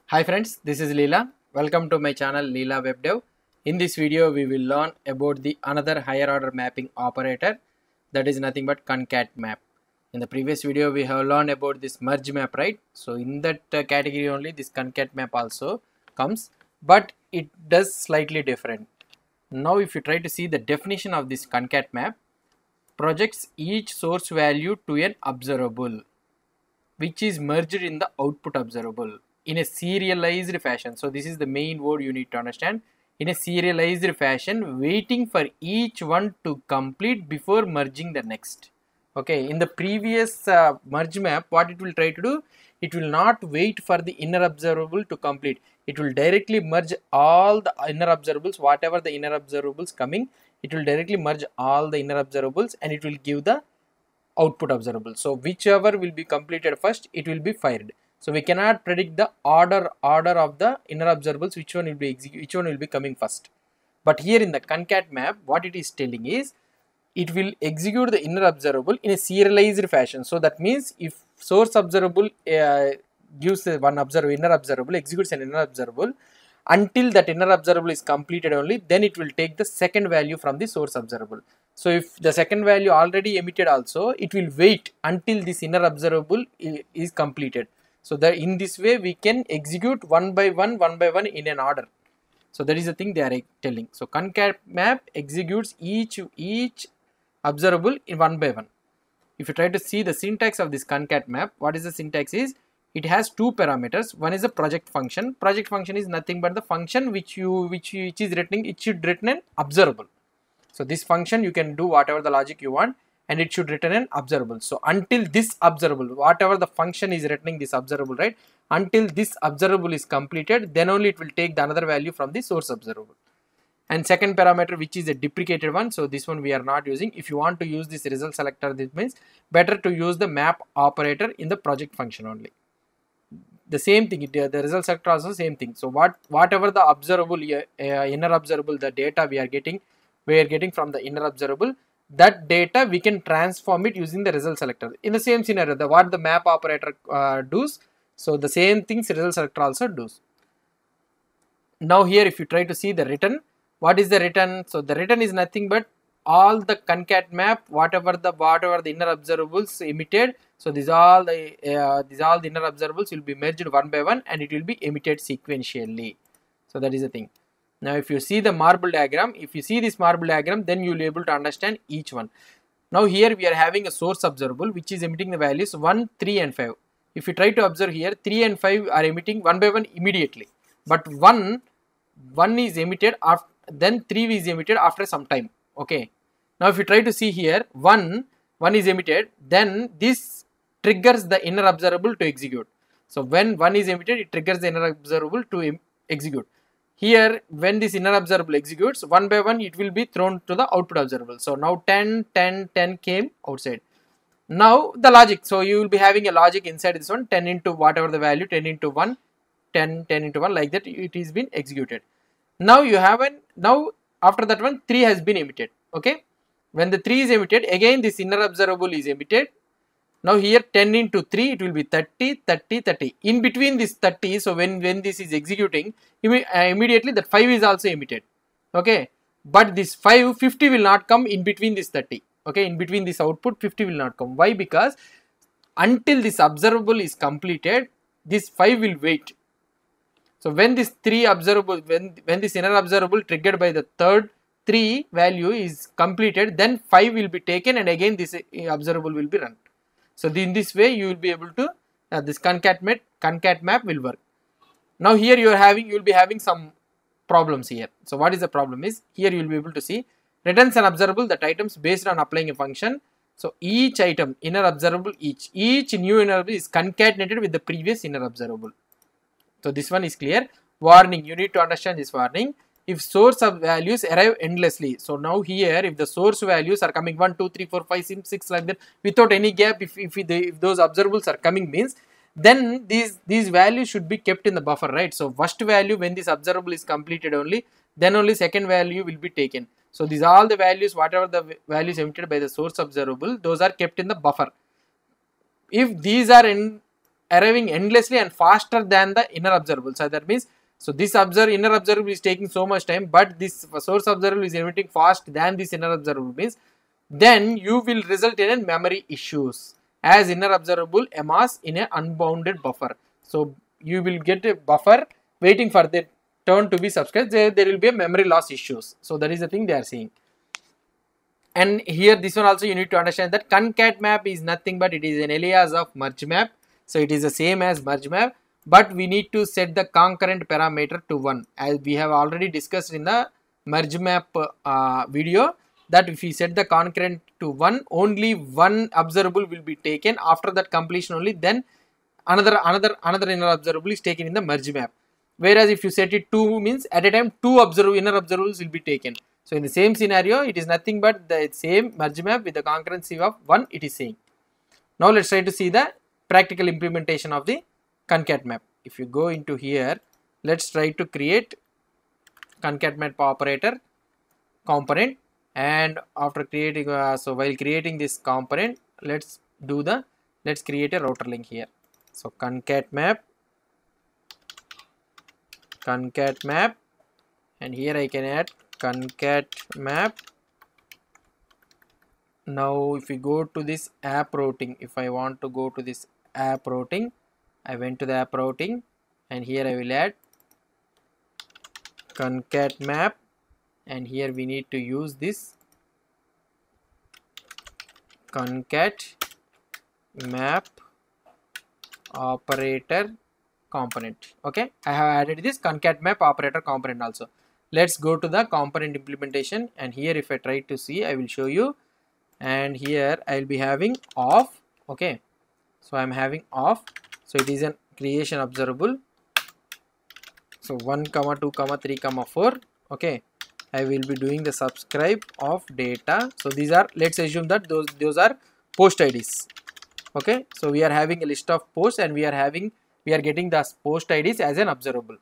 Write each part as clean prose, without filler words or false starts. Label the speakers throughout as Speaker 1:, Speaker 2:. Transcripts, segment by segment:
Speaker 1: Hi friends, this is Leela. Welcome to my channel Leela Web Dev. In this video, we will learn about the another higher order mapping operator, that is nothing but concat map. In the previous video, we have learned about this merge map, right? So in that category only, this concat map also comes, but it does slightly different. Now if you try to see the definition of this concat map, projects each source value to an observable which is merged in the output observable in a serialized fashion. So this is the main word you need to understand. In a serialized fashion, waiting for each one to complete before merging the next. Okay, in the previous merge map, what it will try to do, it will not wait for the inner observable to complete. It will directly merge all the inner observables, whatever the inner observables coming, it will directly merge all the inner observables and it will give the output observable. So whichever will be completed first, it will be fired. So we cannot predict the order of the inner observables, which one will be coming first. But here in the concat map, what it is telling is it will execute the inner observable in a serialized fashion. So that means if source observable gives one inner observable, executes an inner observable, until that inner observable is completed only, then it will take the second value from the source observable. So if the second value already emitted also, it will wait until this inner observable is completed. So that in this way we can execute one by one in an order. So that is the thing they are telling. So concat map executes each observable in one by one. If you try to see the syntax of this concat map, what is the syntax is, it has two parameters. One is a project function. Project function is nothing but the function which is written, it should written an observable. So this function you can do whatever the logic you want and it should return an observable. So until this observable, whatever the function is returning this observable, right? Until this observable is completed, then only it will take the another value from the source observable. And second parameter, which is a deprecated one, so this one we are not using. If you want to use this result selector, this means better to use the map operator in the project function only. The same thing, the result selector also same thing. So whatever the observable, inner observable, the data we are getting from the inner observable, that data we can transform it using the result selector. In the same scenario, what the map operator does, so the same things result selector also does. Now here if you try to see the return, what is the return? So the return is nothing but all the concat map, whatever the inner observables emitted. So these all the inner observables will be merged one by one and it will be emitted sequentially. So that is the thing. Now if you see the marble diagram, if you see this marble diagram, then you will be able to understand each one. Now here we are having a source observable which is emitting the values 1, 3 and 5. If you try to observe here, 3 and 5 are emitting one by one immediately. But 1 is emitted after, then 3 is emitted after some time. Okay. Now if you try to see here, 1 is emitted, then this triggers the inner observable to execute. So when 1 is emitted, it triggers the inner observable to execute. Here when this inner observable executes, one by one it will be thrown to the output observable. So now 10 came outside. Now the logic, so you will be having a logic inside this one, 10 into whatever the value, 10 into 1, 10 into 1, like that it is been executed. Now you have now after that one 3 has been emitted. Okay, when the 3 is emitted, again this inner observable is emitted. Now here 10 into 3, it will be 30, 30, 30. In between this 30, so when this is executing, immediately that 5 is also emitted. Okay, but this 50 will not come in between this 30. Okay, in between this output 50 will not come. Why? Because until this observable is completed, this 5 will wait. So when this 3 observable, when this inner observable triggered by the third 3 value is completed, then 5 will be taken and again this observable will be run. So in this way you will be able to this concat map will work. Now here you will be having some problems here. So what is the problem is, here you will be able to see returns an observable that items based on applying a function. So each item, inner observable, each new inner observable is concatenated with the previous inner observable. So this one is clear. Warning, you need to understand this warning. If source of values arrive endlessly, so now here if the source values are coming 1, 2, 3, 4, 5, 6 like that without any gap, if those observables are coming, means then these values should be kept in the buffer, right? So first value when this observable is completed only, then only second value will be taken. So these all the values, whatever the values emitted by the source observable, those are kept in the buffer. If these are arriving endlessly and faster than the inner observable. So that means, so this inner observable is taking so much time, but this source observable is emitting fast than this inner observable, means then you will result in a memory issues, as inner observable amass in an unbounded buffer. So you will get a buffer waiting for the turn to be subscribed. There will be a memory loss issues. So that is the thing they are saying. And here this one also you need to understand that concat map is nothing but it is an alias of merge map. So it is the same as merge map, but we need to set the concurrent parameter to 1, as we have already discussed in the merge map video, that if we set the concurrent to 1, only one observable will be taken. After that completion only, then another inner observable is taken in the merge map. Whereas if you set it 2, means at a time 2 inner observables will be taken. So in the same scenario, it is nothing but the same merge map with the concurrency of 1 it is saying. Now let's try to see the practical implementation of the concat map. If you go into here, let's try to create concat map operator component, and after creating so while creating this component, let's create a router link here. So concat map, and here I can add concat map. Now if we go to this app routing, if I want to go to this app routing, I went to the app routing, and here I will add concat map, and here we need to use this concat map operator component. Okay, I have added this concat map operator component also. Let's go to the component implementation, and here if I try to see, I will show you, and here I will be having off. Okay, so I am having off, so it is an creation observable. So 1, 2, 3, 4. Okay, I will be doing the subscribe of data. So these are, let's assume that those are post IDs. Okay, so we are having a list of posts, and we are getting the post IDs as an observable.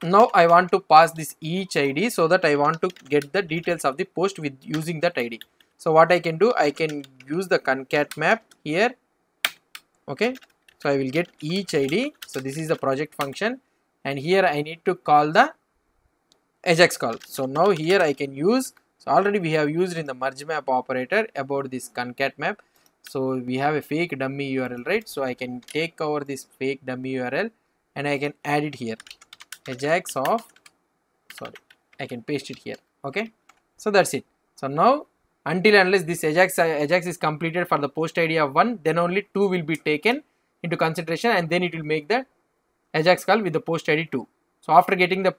Speaker 1: Now I want to pass this each ID, so that I want to get the details of the post with using that ID. So what I can do, I can use the concat map here. Okay, so I will get each ID. So this is the project function, and here I need to call the ajax call. So now here I can use, so already we have used in the merge map operator about this concat map. So we have a fake dummy URL, right? So I can take over this fake dummy URL, and I can add it here, ajax of, sorry, I can paste it here. Okay, so that's it. So now until unless this ajax is completed for the post ID of 1, then only 2 will be taken into consideration, and then it will make the ajax call with the post ID 2. So after getting the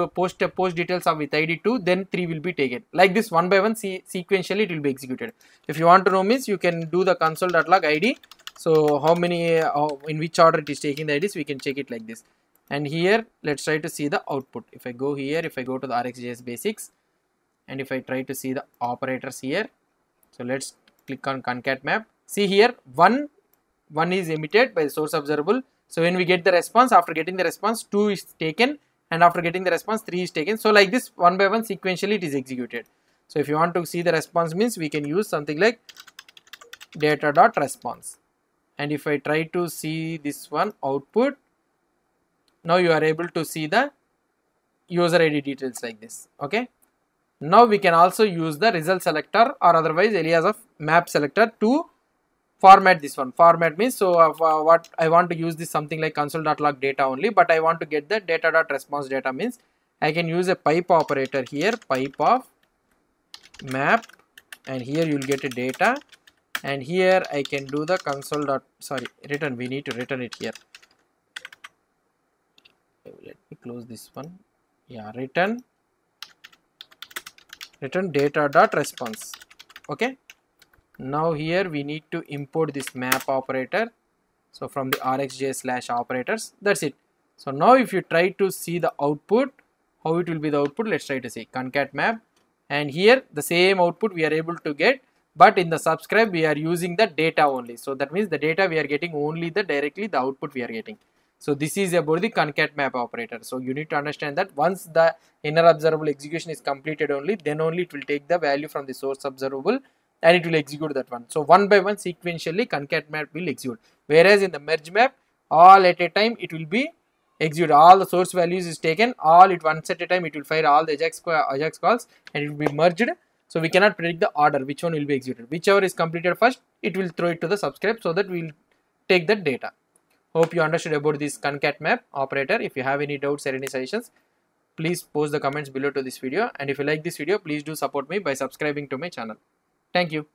Speaker 1: post details of with ID 2, then 3 will be taken. Like this, one by one, sequentially it will be executed. If you want to know, means you can do the console.log ID. So how many, in which order it is taking the IDs, we can check it like this. And here let's try to see the output. If I go here, if I go to the RxJS basics, and if I try to see the operators here, so let's click on concat map. See here, one is emitted by the source observable. So when we get the response, after getting the response, 2 is taken, and after getting the response, 3 is taken. So like this, one by one, sequentially it is executed. So if you want to see the response, means we can use something like data.response. And if I try to see this one output, now you are able to see the user ID details like this. Okay, now we can also use the result selector, or otherwise alias of map selector, to format this one. Format means, so what I want to use this something like console.log data only, but I want to get the data.response data, means I can use a pipe operator here, pipe of map, and here you will get a data, and here I can do the return. We need to return it here. Let me close this one. Yeah, return data.response. Okay, now here we need to import this map operator. So from the RxJS/operators, that's it. So now if you try to see the output, how it will be the output, let's try to see concat map, and here the same output we are able to get, but in the subscribe we are using the data only. So that means the data we are getting only directly the output we are getting. So this is about the concat map operator. So you need to understand that once the inner observable execution is completed only, then only it will take the value from the source observable and it will execute that one. So one by one sequentially concat map will execute, whereas in the merge map all at a time it will be execute. All the source values is taken, all at once at a time it will fire all the Ajax calls and it will be merged. So we cannot predict the order which one will be executed. Whichever is completed first, it will throw it to the subscribe so that we will take that data. Hope you understood about this concat map operator. If you have any doubts or any suggestions, please post the comments below to this video, and if you like this video, please do support me by subscribing to my channel. Thank you.